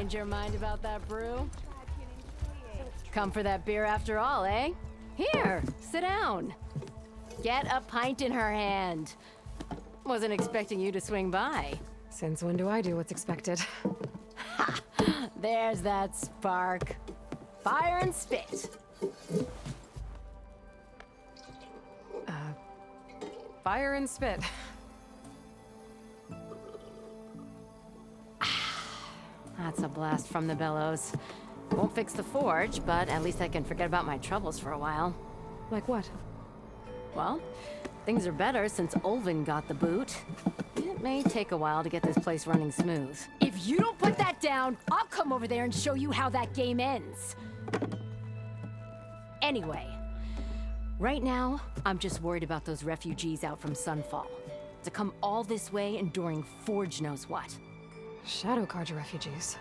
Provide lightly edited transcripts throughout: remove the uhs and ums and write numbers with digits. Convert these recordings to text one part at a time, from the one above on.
Change your mind about that brew? Come for that beer after all, eh? Here, sit down. Get a pint in her hand. Wasn't expecting you to swing by. Since when do I do what's expected? Ha! There's that spark. Fire and spit. Fire and spit. That's a blast from the bellows. Won't fix the forge, but at least I can forget about my troubles for a while. Like what? Well, things are better since Olvin got the boot. It may take a while to get this place running smooth. If you don't put that down, I'll come over there and show you how that game ends. Anyway, right now, I'm just worried about those refugees out from Sunfall. To come all this way enduring Forge knows what. Shadow Carja refugees.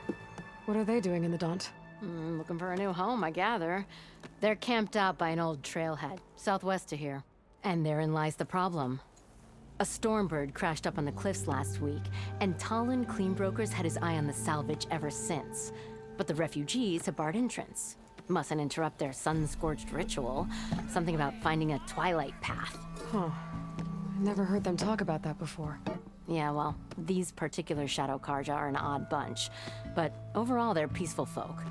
What are they doing in the Daunt? Looking for a new home, I gather. They're camped out by an old trailhead, southwest of here. And therein lies the problem. A Stormbird crashed up on the cliffs last week, and Talon Cleanbrokers had his eye on the salvage ever since. But the refugees have barred entrance. Mustn't interrupt their sun-scorched ritual. Something about finding a twilight path. Huh. Never heard them talk about that before. Yeah, well, these particular Shadow Carja are an odd bunch. But overall, they're peaceful folk.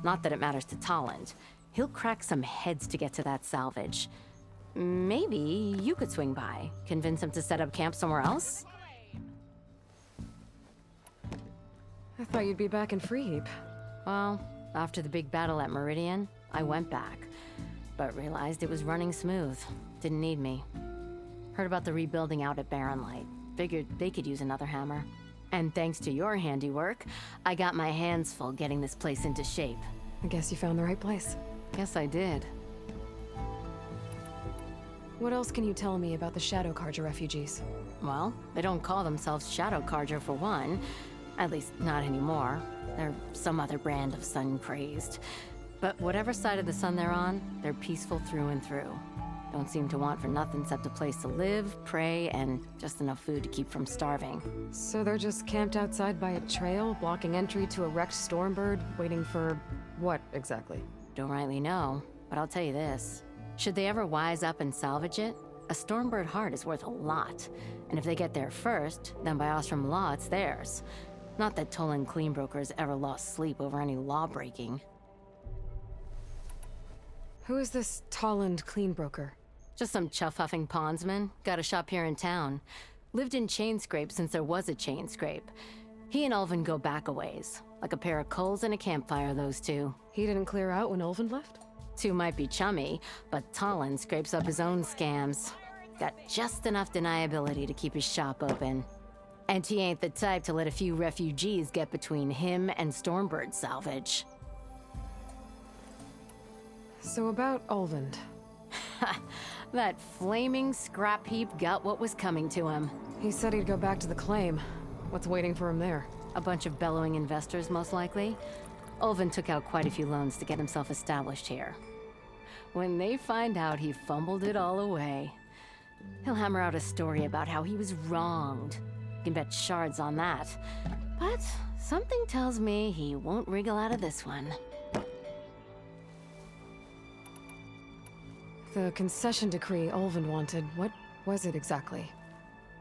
Not that it matters to Talon. He'll crack some heads to get to that salvage. Maybe you could swing by, convince him to set up camp somewhere else? I thought you'd be back in Freeheap. Well, after the big battle at Meridian, I went back. But realized it was running smooth. Didn't need me. Heard about the rebuilding out at Barren Light. Figured they could use another hammer. And thanks to your handiwork, I got my hands full getting this place into shape. I guess you found the right place. Yes, I did. What else can you tell me about the Shadow Carja refugees? Well, they don't call themselves Shadow Carja for one. At least, not anymore. They're some other brand of sun-crazed. But whatever side of the sun they're on, they're peaceful through and through. Don't seem to want for nothing except a place to live, pray, and just enough food to keep from starving. So they're just camped outside by a trail, blocking entry to a wrecked Stormbird, waiting for what exactly? Don't rightly know, but I'll tell you this. Should they ever wise up and salvage it, a Stormbird heart is worth a lot. And if they get there first, then by Ostrom law, it's theirs. Not that Tolan Cleanbrokers ever lost sleep over any law breaking. Who is this Talland Cleanbroker? Just some chuff-huffing pondsman. Got a shop here in town. Lived in Chainscrape since there was a Chainscrape. He and Ulvin go back a ways. Like a pair of coals and a campfire, those two. He didn't clear out when Ulvin left? Two might be chummy, but Talon scrapes up his own scams. Got just enough deniability to keep his shop open. And he ain't the type to let a few refugees get between him and Stormbird salvage. So about Ulvin. That flaming scrap heap got what was coming to him. He said he'd go back to the claim. What's waiting for him there? A bunch of bellowing investors, most likely. Ulvin took out quite a few loans to get himself established here. When they find out he fumbled it all away, he'll hammer out a story about how he was wronged. You can bet shards on that. But something tells me he won't wriggle out of this one. The concession decree Ulvin wanted, what was it exactly?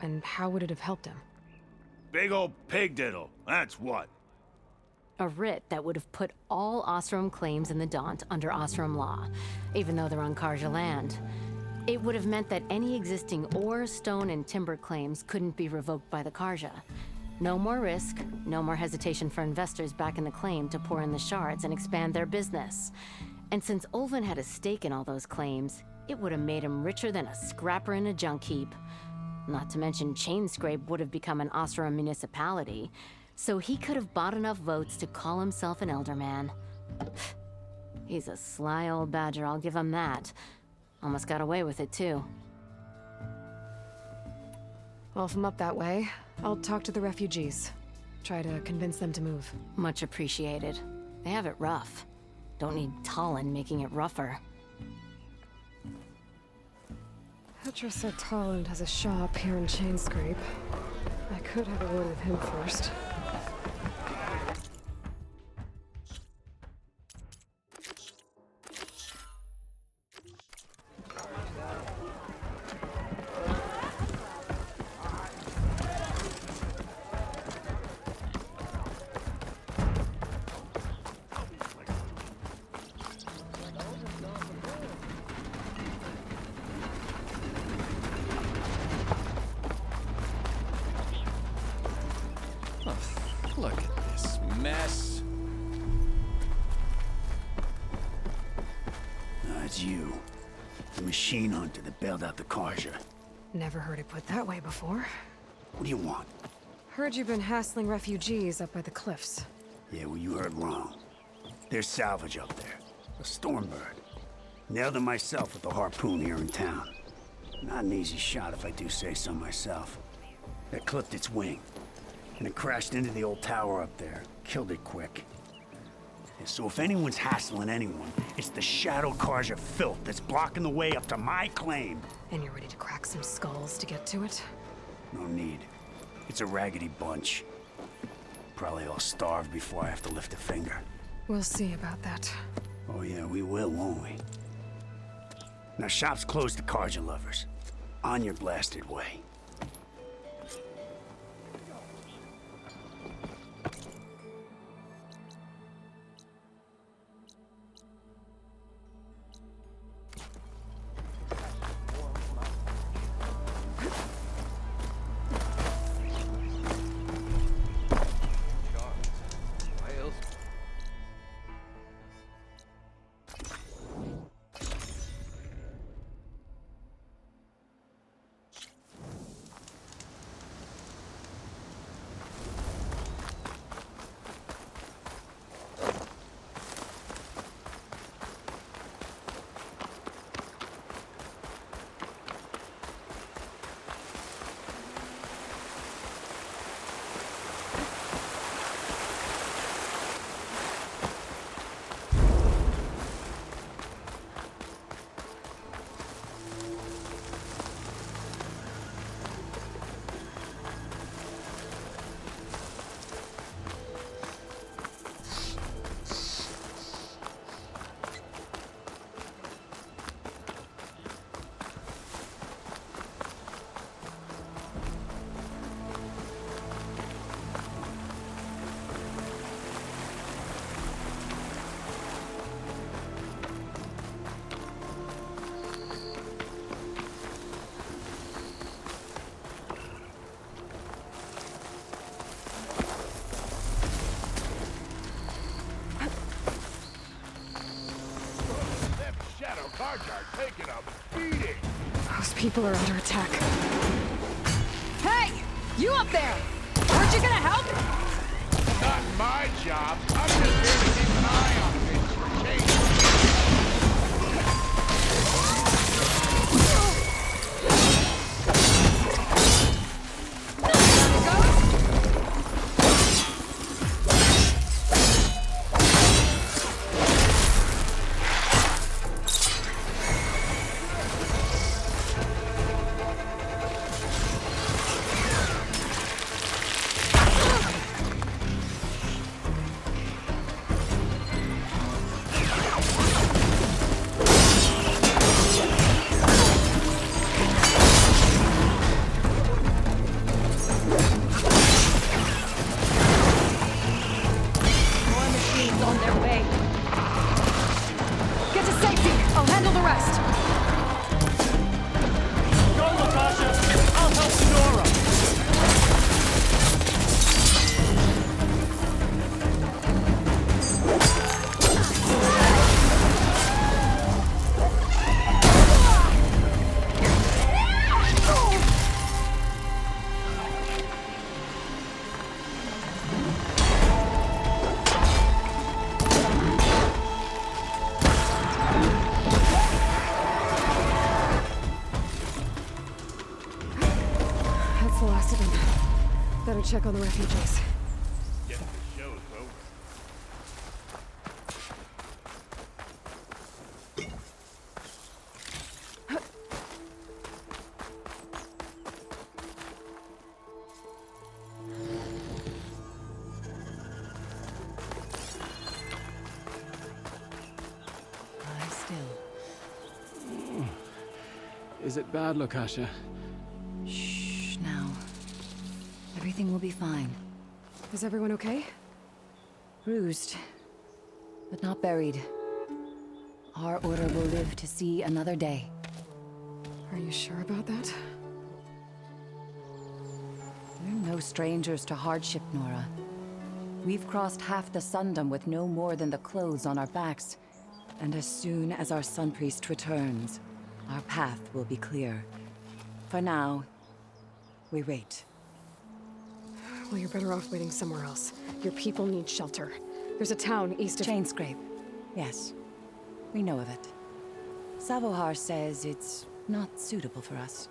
And how would it have helped him? Big old pig diddle, that's what. A writ that would have put all Ostrom claims in the Daunt under Ostrom law, even though they're on Carja land. It would have meant that any existing ore, stone, and timber claims couldn't be revoked by the Carja. No more risk, no more hesitation for investors back in the claim to pour in the shards and expand their business. And since Ulvin had a stake in all those claims, it would have made him richer than a scrapper in a junk heap. Not to mention Chainscrape would have become an Ostrom municipality, so he could have bought enough votes to call himself an elderman. He's a sly old badger, I'll give him that. Almost got away with it, too. Well, if I'm up that way, I'll talk to the refugees. Try to convince them to move. Much appreciated. They have it rough. Don't need Talon making it rougher. Petra said Talland has a shop here in Chainscrape. I could have a word with him first. Look at this mess. It's you. The machine hunter that bailed out the Karja. Never heard it put that way before. What do you want? Heard you've been hassling refugees up by the cliffs. Yeah, well, you heard wrong. There's salvage up there. A stormbird. Nailed him myself with the harpoon here in town. Not an easy shot if I do say so myself. That clipped its wing. And it crashed into the old tower up there. Killed it quick. Yeah, so if anyone's hassling anyone, it's the Shadow Karja filth that's blocking the way up to my claim. And you're ready to crack some skulls to get to it? No need. It's a raggedy bunch. Probably all starved before I have to lift a finger. We'll see about that. Oh yeah, we will, won't we? Now shop's closed to Karja lovers. On your blasted way. Taking a beating. Those people are under attack. Hey! You up there! Aren't you gonna help? Not my job. I'm just here to keep an eye on things for change. Better check on the refugees. Guess the show's over. Lie still. Is it bad, Lokasha? Shh, now. Everything will be fine. Is everyone okay? Bruised, but not buried. Our order will live to see another day. Are you sure about that? We're no strangers to hardship, Nora. We've crossed half the Sundom with no more than the clothes on our backs. And as soon as our Sun Priest returns, our path will be clear. For now, we wait. Well, you're better off waiting somewhere else. Your people need shelter. There's a town east of... Chainscrape. Yes. We know of it. Savohar says it's not suitable for us.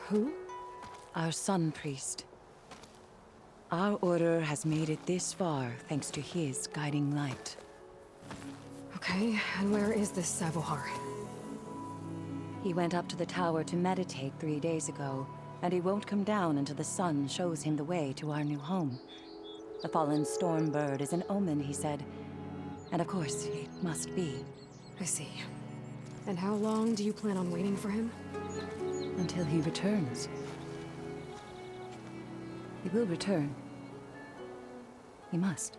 Who? Our Sun Priest. Our order has made it this far thanks to his guiding light. Okay, and where is this Savohar? He went up to the tower to meditate 3 days ago, and he won't come down until the sun shows him the way to our new home. The fallen storm bird is an omen, he said. And of course, it must be. I see. And how long do you plan on waiting for him? Until he returns. He will return. He must.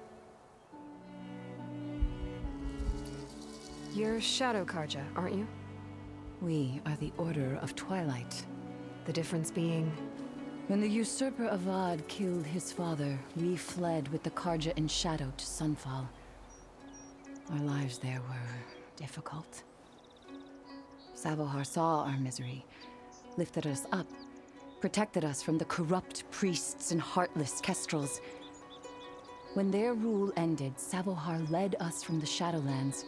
You're Shadow Karja, aren't you? We are the Order of Twilight. The difference being... When the usurper Avad killed his father, we fled with the Karja in shadow to Sunfall. Our lives there were difficult. Savohar saw our misery, lifted us up, protected us from the corrupt priests and heartless kestrels. When their rule ended, Savohar led us from the Shadowlands.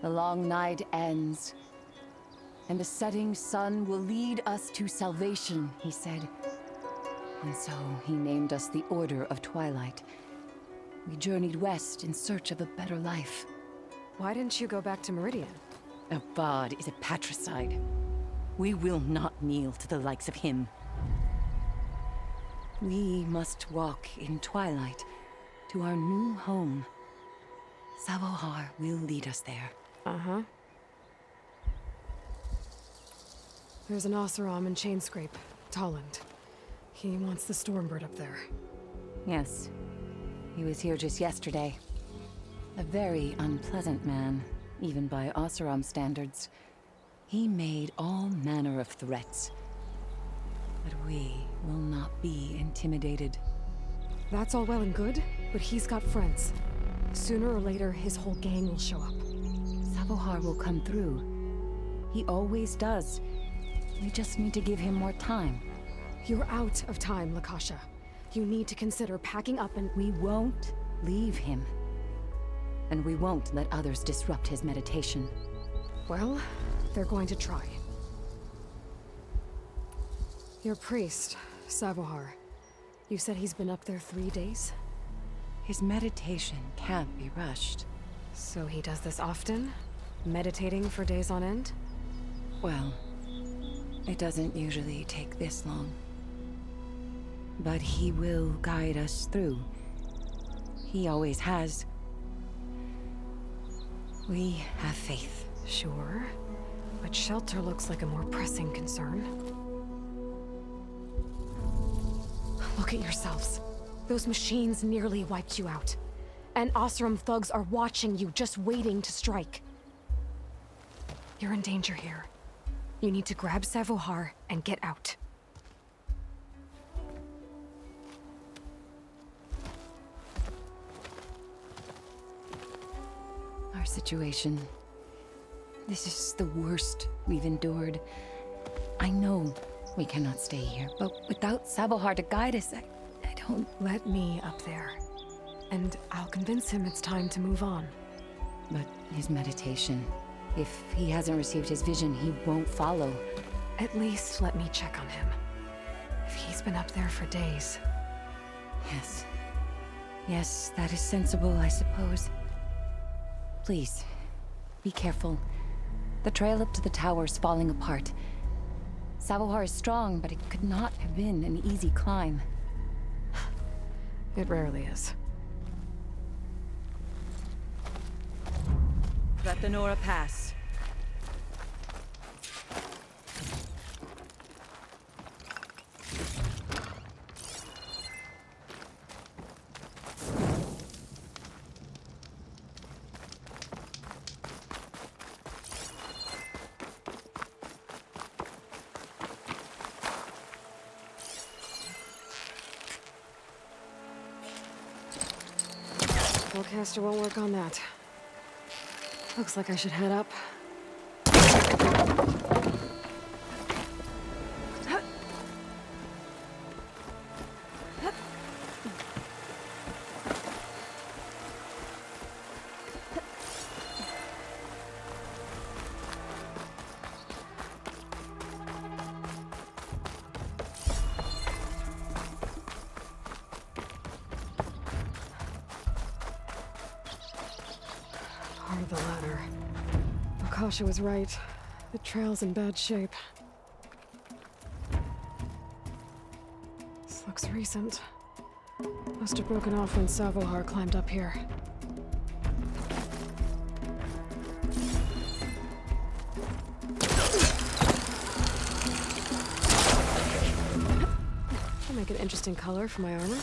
The long night ends, and the setting sun will lead us to salvation, he said. And so he named us the Order of Twilight. We journeyed west in search of a better life. Why didn't you go back to Meridian? Avad is a patricide. We will not kneel to the likes of him. We must walk in twilight to our new home. Savohar will lead us there. Uh-huh. There's an Oseram in Chainscrape, Tolland. He wants the Stormbird up there. Yes. He was here just yesterday. A very unpleasant man, even by Oseram standards. He made all manner of threats. But we will not be intimidated. That's all well and good, but he's got friends. Sooner or later, his whole gang will show up. Savohar will come through. He always does. We just need to give him more time. You're out of time, Lakasha. You need to consider packing up and... We won't leave him. And we won't let others disrupt his meditation. Well, they're going to try. Your priest, Savohar. You said he's been up there 3 days? His meditation can't be rushed. So he does this often? Meditating for days on end? Well, it doesn't usually take this long. But he will guide us through. He always has. We have faith. Sure. But shelter looks like a more pressing concern. Look at yourselves. Those machines nearly wiped you out. And Oseram thugs are watching you, just waiting to strike. You're in danger here. You need to grab Savohar and get out. Our situation. This is the worst we've endured. I know we cannot stay here, but without Savohar to guide us, I don't... Let me up there. And I'll convince him it's time to move on. But his meditation... If he hasn't received his vision, he won't follow. At least let me check on him. If he's been up there for days. Yes. Yes, that is sensible, I suppose. Please, be careful. The trail up to the tower's falling apart. Savohar is strong, but it could not have been an easy climb. It rarely is. Let the Nora pass. Spellcaster won't work on that. Looks like I should head up. Part of the ladder. Akasha was right. The trail's in bad shape. This looks recent. Must have broken off when Savohar climbed up here. That'll make an interesting color for my armor.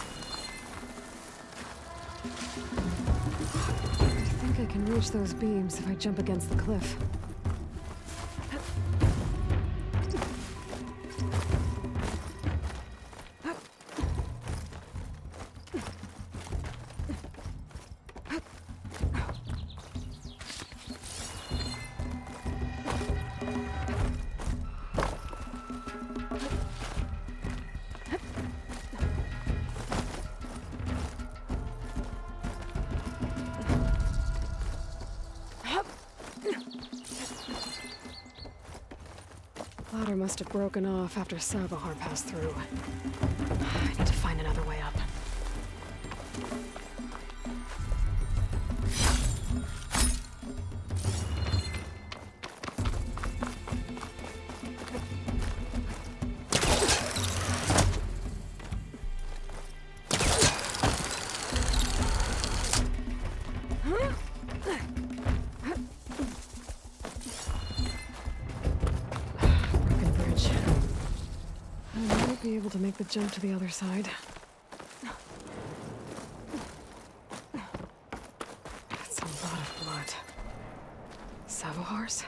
I think I can reach those beams if I jump against the cliff. Ladder must have broken off after Savohar passed through. I need to find another way up. Broken bridge. I might be able to make the jump to the other side. That's a lot of blood. Savohar's?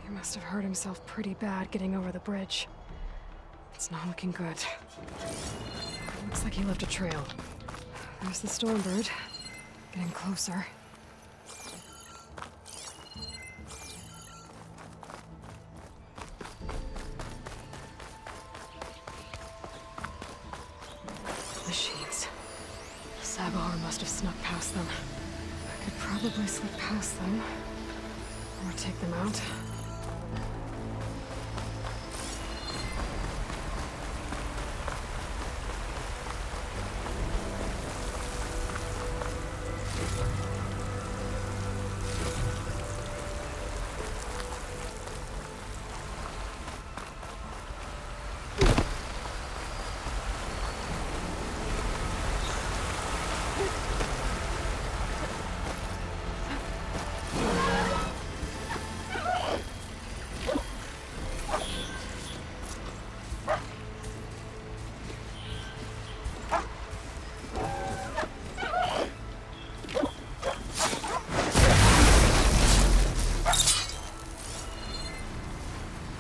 He must have hurt himself pretty bad getting over the bridge. It's not looking good. Looks like he left a trail. There's the Stormbird. Getting closer. Machines. Savohar must have snuck past them. I could probably slip past them. Or take them out.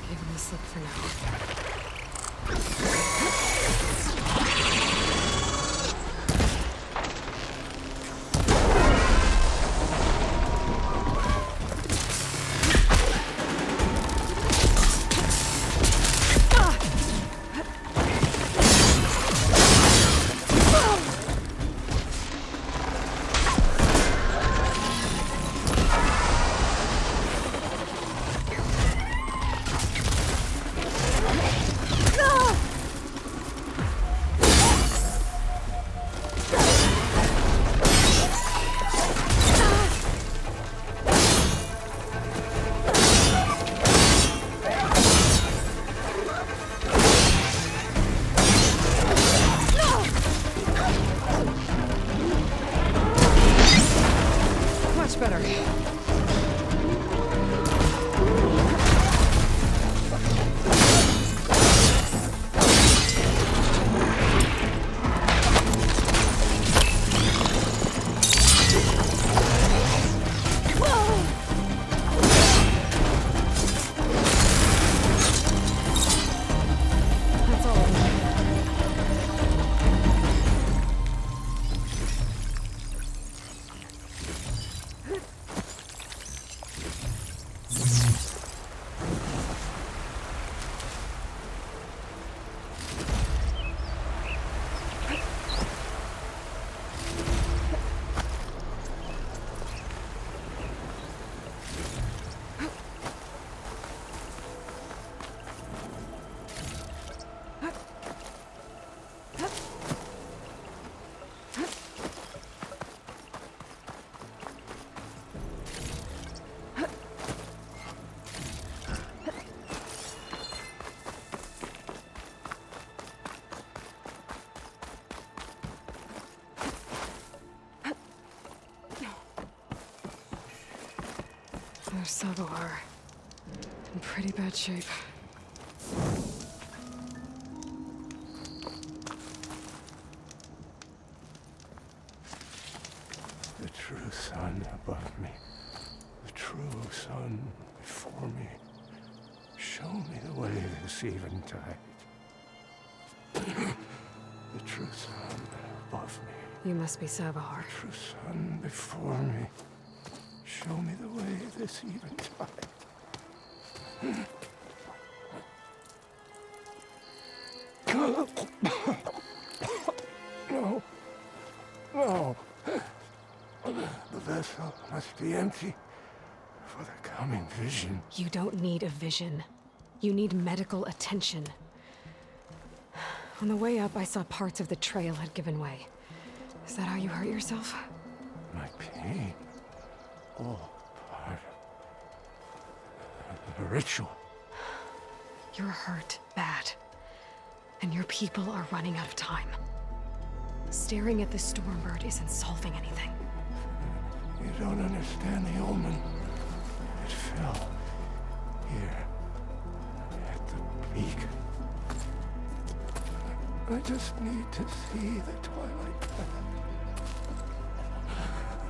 Give him a slip for now. Savoir. In pretty bad shape. The true sun above me. The true sun before me. Show me the way this eventide. The true sun above me. You must be Savoir. The true sun before me. Show me the way this eventide. No. No. The vessel must be empty for the coming vision. You don't need a vision. You need medical attention. On the way up, I saw parts of the trail had given way. Is that how you hurt yourself? My pain. All part of the ritual. You're hurt bad. And your people are running out of time. Staring at the Stormbird isn't solving anything. You don't understand the omen. It fell here at the peak. I just need to see the twilight path.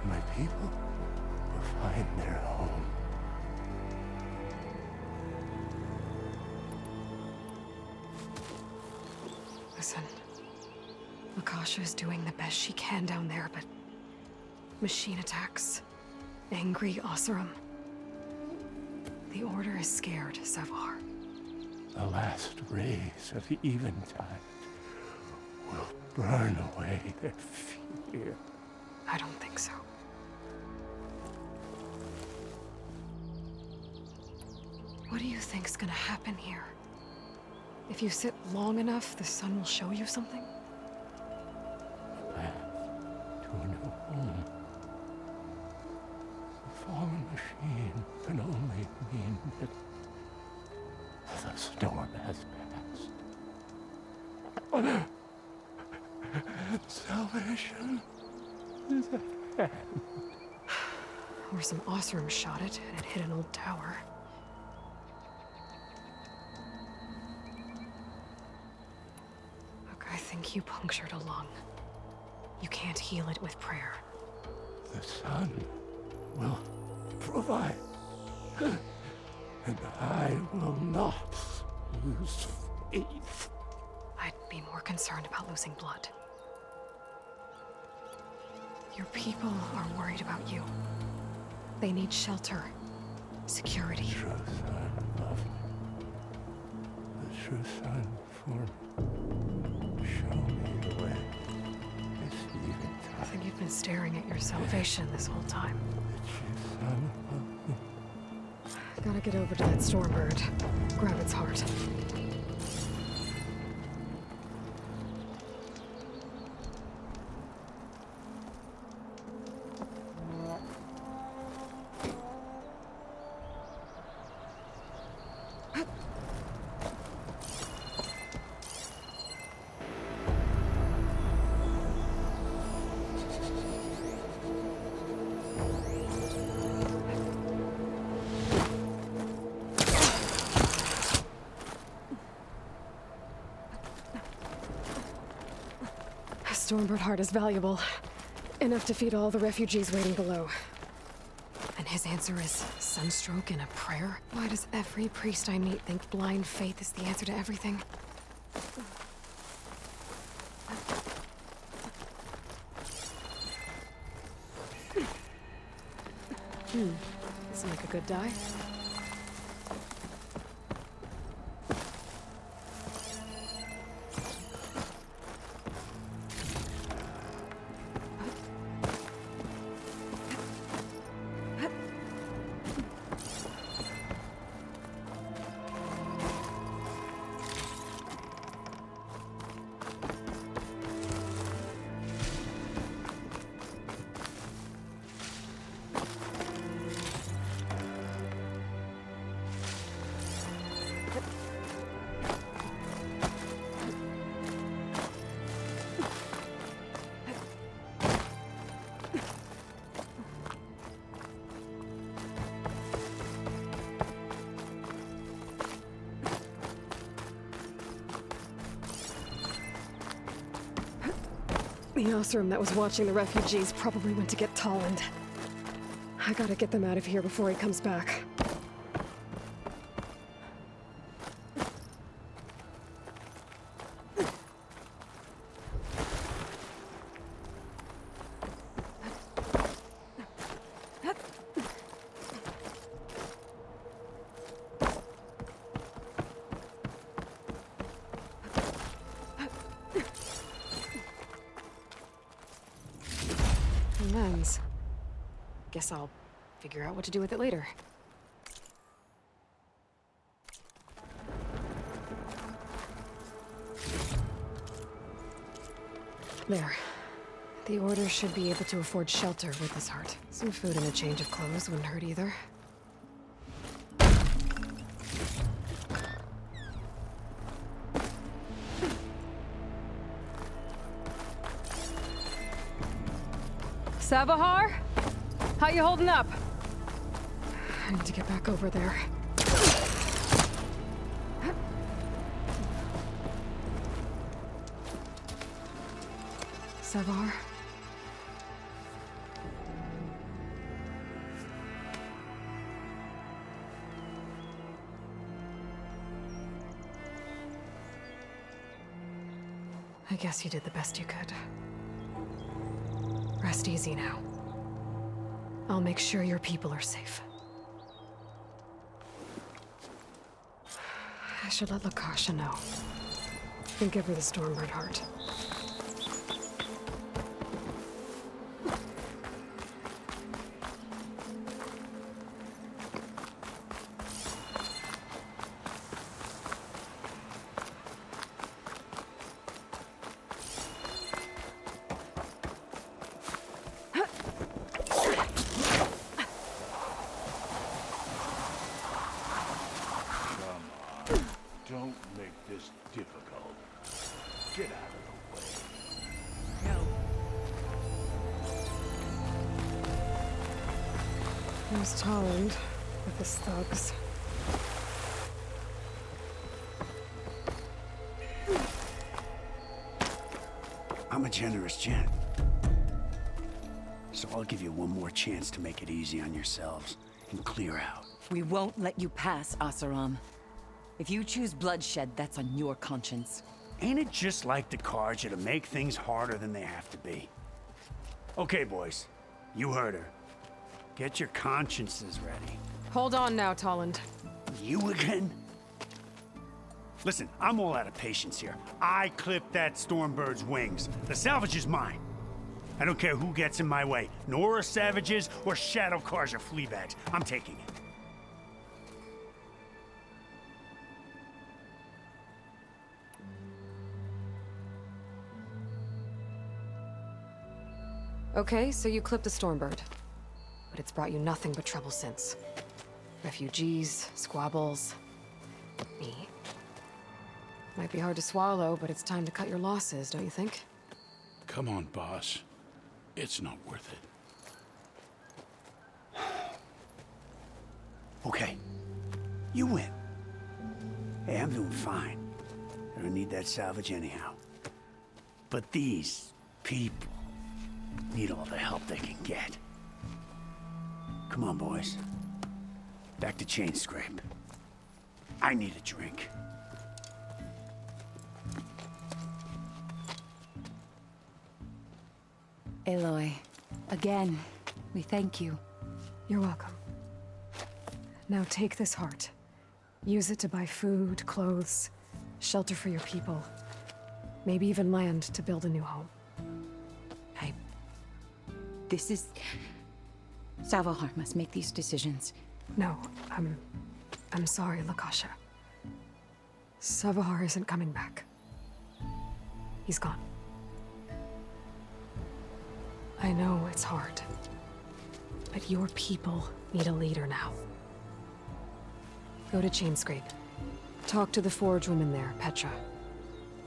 My people will find their home. Listen, Akasha is doing the best she can down there, but machine attacks, angry Oseram. The Order is scared, Savoir. The last rays of eventide will burn away their fear. I don't think so. What do you think's gonna happen here? If you sit long enough, the sun will show you something? Path to a new home. The fallen machine can only mean that the storm has passed. Salvation is at hand. Or some Oseram shot it, and it hit an old tower. Look, I think you punctured a lung. You can't heal it with prayer. The sun will provide. And I will not lose faith. I'd be more concerned about losing blood. Your people are worried about you. They need shelter, security. The true sun above me. The true sun before me. Show me the way. This I eventide. think you've been staring at your salvation this whole time. The true sun above me. Gotta get over to that Stormbird. Grab its heart. Stormbird heart is valuable. Enough to feed all the refugees waiting below. And his answer is sunstroke and a prayer? Why does every priest I meet think blind faith is the answer to everything? This will make a good dye. The Osram that was watching the refugees probably went to get Tolland. I gotta get them out of here before he comes back. Lens. Guess I'll figure out what to do with it later. There. The Order should be able to afford shelter with this heart. Some food and a change of clothes wouldn't hurt either. Savahar? How you holding up? I need to get back over there. Savahar? I guess you did the best you could. Rest easy now. I'll make sure your people are safe. I should let Lakasha know. And give her the Stormbird heart. Don't make this difficult. Get out of the way. There's Tolland with his thugs. I'm a generous gent. So I'll give you one more chance to make it easy on yourselves and clear out. We won't let you pass, Asaram. If you choose bloodshed, that's on your conscience. Ain't it just like the Karja to make things harder than they have to be? Okay, boys. You heard her. Get your consciences ready. Hold on now, Tolland. You again? Listen, I'm all out of patience here. I clipped that Stormbird's wings. The salvage is mine. I don't care who gets in my way. Nora savages or Shadow Karja fleabags. I'm taking it. Okay, so you clipped the Stormbird. But it's brought you nothing but trouble since. Refugees, squabbles, me. Might be hard to swallow, but it's time to cut your losses, don't you think? Come on, boss. It's not worth it. Okay. You win. Hey, I'm doing fine. I don't need that salvage anyhow. But these people need all the help they can get. Come on, boys. Back to Chain Scrape. I need a drink. Aloy, again, we thank you. You're welcome. Now take this heart. Use it to buy food, clothes, shelter for your people. Maybe even land to build a new home. This is... Savahar must make these decisions. No, I'm sorry, Lakasha. Savahar isn't coming back. He's gone. I know it's hard, but your people need a leader now. Go to Chainscrape. Talk to the Forge woman there, Petra.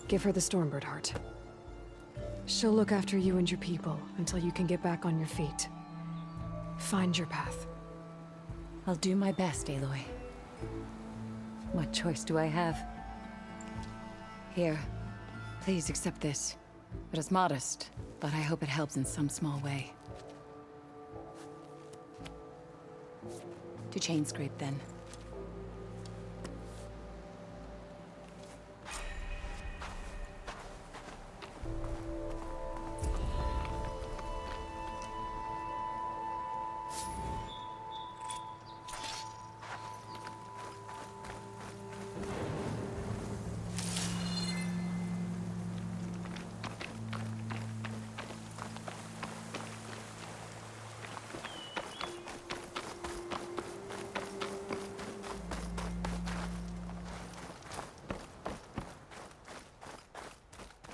Give her the Stormbird heart. She'll look after you and your people until you can get back on your feet. Find your path. I'll do my best, Aloy. What choice do I have? Here, please accept this. It is modest, but I hope it helps in some small way. To chain scrape, then.